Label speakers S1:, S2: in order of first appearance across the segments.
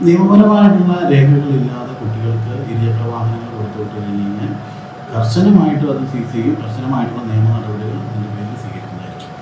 S1: നിയമപരമായിട്ടുള്ള രേഖകളില്ലാതെ കുട്ടികൾക്ക് ഇരുചക്ര വാഹനങ്ങൾ കൊടുത്തുവിട്ട് കഴിഞ്ഞ് കഴിഞ്ഞാൽ കർശനമായിട്ടും അത് സീസ് ചെയ്യും. കർശനമായിട്ടുള്ള നിയമ നടപടികൾ അതിൻ്റെ പേരിൽ സ്വീകരിക്കുന്നതായിരിക്കും.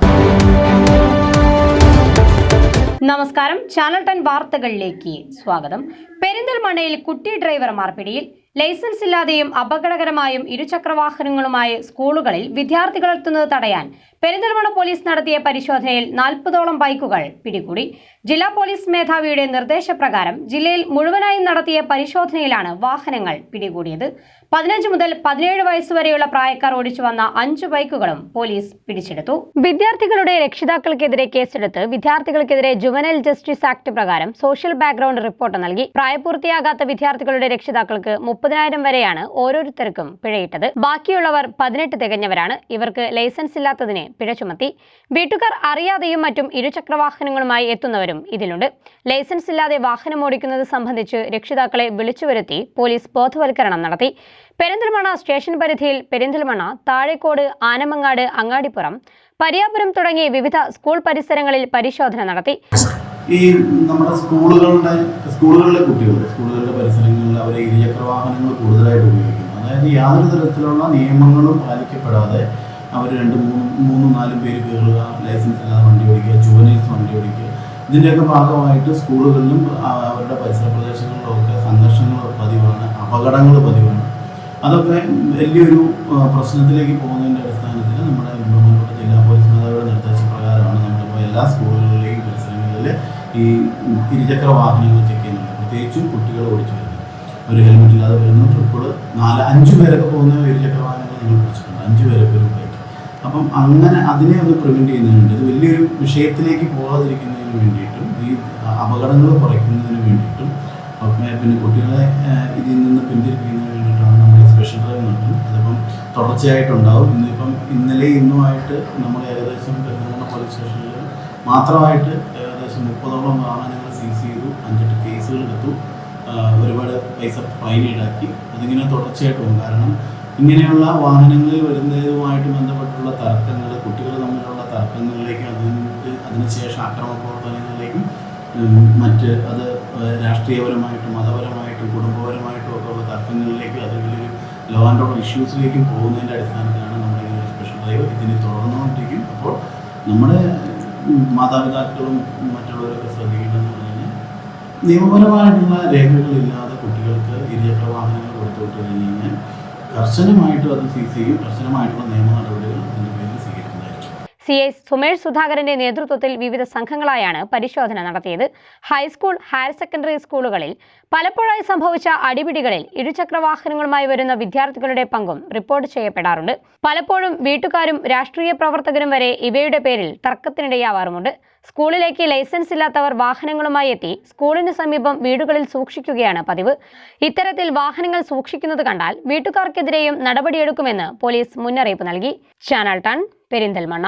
S2: നമസ്കാരം, ചാനൽ 10 വാർത്തകളിലേക്ക് സ്വാഗതം. പെരിന്തൽമണ്ണയിൽ കുട്ടി ഡ്രൈവർമാർ പിടിയിൽ. ലൈസൻസ് ഇല്ലാതെയും അപകടകരമായും ഇരുചക്രവാഹനങ്ങളുമായി സ്കൂളുകളിൽ വിദ്യാർത്ഥികൾ എത്തുന്നത് തടയാൻ പെരിന്തൽമണ്ണ പോലീസ് നടത്തിയ പരിശോധനയിൽ 40ഓളം ബൈക്കുകൾ പിടികൂടി. ജില്ലാ പോലീസ് മേധാവിയുടെ നിർദ്ദേശപ്രകാരം ജില്ലയിൽ മുഴുവനായും നടത്തിയ പരിശോധനയിലാണ് വാഹനങ്ങൾ പിടികൂടിയത്. 15 മുതൽ 17 വയസ്സുവരെയുള്ള പ്രായക്കാർ ഓടിച്ചു വന്ന 5 ബൈക്കുകളും പോലീസ് പിടിച്ചെടുത്തു. വിദ്യാർത്ഥികളുടെ രക്ഷിതാക്കൾക്കെതിരെ കേസെടുത്ത് വിദ്യാർത്ഥികൾക്കെതിരെ ജുവനൈൽ ജസ്റ്റിസ് ആക്ട് പ്രകാരം സോഷ്യൽ ബാക്ക്ഗ്രൗണ്ട് റിപ്പോർട്ട് നൽകി. പ്രായപൂർത്തിയാകാത്ത വിദ്യാർത്ഥികളുടെ രക്ഷിതാക്കൾക്ക് 30,000 വരെയാണ് ഓരോരുത്തർക്കും പിഴയിട്ടത്. ബാക്കിയുള്ളവർ 18 തികഞ്ഞവരാണ്. ഇവർക്ക് ലൈസൻസ് ഇല്ലാത്തതിന് പിഴ ചുമത്തി. വീട്ടുകാർ അറിയാതെയും മറ്റും ഇരുചക്രവാഹനങ്ങളുമായി എത്തുന്നവരും ഇതിലുണ്ട്. ലൈസൻസ് ഇല്ലാതെ വാഹനം ഓടിക്കുന്നത് സംബന്ധിച്ച് രക്ഷിതാക്കളെ വിളിച്ചുവരുത്തി പോലീസ് ബോധവൽക്കരണം നടത്തി. പെരിന്തൽമണ്ണ സ്റ്റേഷൻ പരിധിയിൽ പെരിന്തൽമണ്ണ, താഴേക്കോട്, ആനമങ്ങാട്, അങ്ങാടിപ്പുറം, പരിയാപുരം തുടങ്ങി വിവിധ സ്കൂൾ പരിസരങ്ങളിൽ പരിശോധന നടത്തി.
S1: ഈ നമ്മുടെ സ്കൂളുകളിലെ കുട്ടികൾ സ്കൂളുകളുടെ പരിസരങ്ങളിൽ അവരെ ഇരുചക്ര വാഹനങ്ങൾ കൂടുതലായിട്ട് ഉപയോഗിക്കുന്നു. അതായത് യാതൊരു തരത്തിലുള്ള നിയമങ്ങളും പാലിക്കപ്പെടാതെ അവർ 2-3-4 പേര് കയറുക, ലൈസൻസ് ഇല്ലാതെ വണ്ടി ഓടിക്കുക, ജുവനൈൽസ് വണ്ടി ഓടിക്കുക. ഇതിൻ്റെയൊക്കെ ഭാഗമായിട്ട് സ്കൂളുകളിലും അവരുടെ പരിസര പ്രദേശങ്ങളിലുമൊക്കെ സംഘർഷങ്ങൾ പതിവാണ്, അപകടങ്ങൾ പതിവാണ്. അതൊക്കെ വലിയൊരു പ്രശ്നത്തിലേക്ക് പോകുന്നതിൻ്റെ അടിസ്ഥാനത്തിൽ നമ്മുടെ ബഹുമാനപ്പെട്ട ജില്ലാ പോലീസ് മേധാവിയുടെ നിർദ്ദേശപ്രകാരമാണ് നമ്മളിപ്പോൾ എല്ലാ സ്കൂളുകളിലെയും പരിസരങ്ങളിൽ ഈ ഇരുചക്ര വാഹനങ്ങൾ ചെക്ക് ചെയ്യുന്നത്. പ്രത്യേകിച്ചും കുട്ടികൾ ഓടിച്ചു വരുന്നത്, ഒരു ഹെൽമെറ്റ് ഇല്ലാതെ വരുന്ന ട്രിപ്പുകൾ 4-5 പേരൊക്കെ പോകുന്ന ഇരുചക്ര വാഹനങ്ങൾ നിങ്ങൾ പിടിച്ചിട്ടുണ്ട്. 5 പേരൊക്കെ ഒരു ബൈക്ക്. അപ്പം അങ്ങനെ അതിനെ ഒന്ന് പ്രിവെൻറ്റ് ചെയ്യുന്നതിനുണ്ട്. ഇത് വലിയൊരു വിഷയത്തിലേക്ക് പോകാതിരിക്കുന്നതിന് വേണ്ടിയിട്ടും ഈ അപകടങ്ങൾ കുറയ്ക്കുന്നതിന് വേണ്ടിയിട്ടും ഒക്കെ പിന്നെ കുട്ടികളെ ഇതിൽ നിന്ന് പിന്തിരിപ്പിക്കുന്നതിന് വേണ്ടിയിട്ടാണ് നമ്മൾ ഈ സ്പെഷ്യൽ ഡ്രൈവ് നടത്തുന്നത്. അതിപ്പം തുടർച്ചയായിട്ടുണ്ടാവും. ഇന്നലെ ഇന്നുമായിട്ട് നമ്മൾ ഏകദേശം പെരിന്തൽമണ്ണ പോലീസ് സ്റ്റേഷനിൽ മാത്രമായിട്ട് ഏകദേശം 30ഓളം വാഹനങ്ങൾ സീസ് ചെയ്തു, 5-8 കേസുകൾ എടുത്തു, ഒരുപാട് പൈസ ഫൈൻ ഈടാക്കി. അതിങ്ങനെ തുടർച്ചയായിട്ട് പോകും. കാരണം ഇങ്ങനെയുള്ള വാഹനങ്ങളിൽ വരുന്നതുമായിട്ട് ബന്ധപ്പെട്ടുള്ള തർക്കങ്ങൾ, കുട്ടികൾ തമ്മിലുള്ള തർക്കങ്ങളിലേക്കും അതിനുശേഷം അക്രമ പ്രവർത്തനങ്ങളിലേക്കും മറ്റ് അത് രാഷ്ട്രീയപരമായിട്ടും മതപരമായിട്ടും കുടുംബപരമായിട്ടും ഒക്കെ ഉള്ള തർക്കങ്ങളിലേക്കും അത് വലിയൊരു ലോ ആൻഡ് ഓർഡർ ഇഷ്യൂസിലേക്കും പോകുന്നതിൻ്റെ അടിസ്ഥാനത്തിലാണ് നമ്മളിങ്ങനെ ഒരു സ്പെഷ്യൽ ഡ്രൈവ് ഇതിന് തുടർന്നുകൊണ്ടിരിക്കും. അപ്പോൾ നമ്മുടെ മാതാപിതാക്കളും മറ്റുള്ളവരൊക്കെ ശ്രദ്ധിക്കേണ്ടതെന്ന് പറഞ്ഞു കഴിഞ്ഞാൽ നിയമപരമായിട്ടുള്ള രേഖകളില്ലാതെ കുട്ടികൾക്ക് ഇരുചക്ര വാഹനങ്ങൾ കൊടുത്തുവിട്ട് കഴിഞ്ഞ് കഴിഞ്ഞാൽ കർശനമായിട്ടും അത് സീസ് ചെയ്യും. കർശനമായിട്ടുള്ള നിയമ നടപടികൾ അതിൻ്റെ പേരിൽ സ്വീകരിക്കുന്നതായിരിക്കും.
S2: CI സുമേഷ് സുധാകരന്റെ നേതൃത്വത്തിൽ വിവിധ സംഘങ്ങളായാണ് പരിശോധന നടത്തിയത്. ഹൈസ്കൂൾ, ഹയർ സെക്കൻഡറി സ്കൂളുകളിൽ പലപ്പോഴായി സംഭവിച്ച അടിപിടികളിൽ ഇരുചക്രവാഹനങ്ങളുമായി വരുന്ന വിദ്യാർത്ഥികളുടെ പങ്കും റിപ്പോർട്ട് ചെയ്യപ്പെടാറുണ്ട്. പലപ്പോഴും വീട്ടുകാരും രാഷ്ട്രീയ പ്രവർത്തകരും വരെ ഇവയുടെ പേരിൽ തർക്കത്തിനിടയാവാറുമുണ്ട്. സ്കൂളിലേക്ക് ലൈസൻസ് ഇല്ലാത്തവർ വാഹനങ്ങളുമായി എത്തി സ്കൂളിന് സമീപം വീടുകളിൽ സൂക്ഷിക്കുകയാണ് പതിവ്. ഇത്തരത്തിൽ വാഹനങ്ങൾ സൂക്ഷിക്കുന്നത് കണ്ടാൽ വീട്ടുകാർക്കെതിരെയും നടപടിയെടുക്കുമെന്ന് പോലീസ് മുന്നറിയിപ്പ് നൽകി. ചാനൽ 10 പെരിന്തൽമണ്ണ.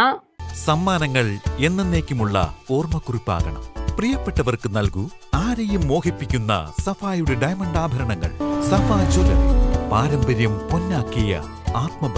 S3: സമ്മാനങ്ങൾ എന്നേക്കുമുള്ള ഓർമ്മക്കുറിപ്പാകണം. പ്രിയപ്പെട്ടവർക്ക് നൽകൂ ആരെയും മോഹിപ്പിക്കുന്ന സഫായുടെ ഡയമണ്ട് ആഭരണങ്ങൾ. സഫ ജ്വല്ലറി, പാരമ്പര്യം പൊന്നാക്കിയ ആത്മ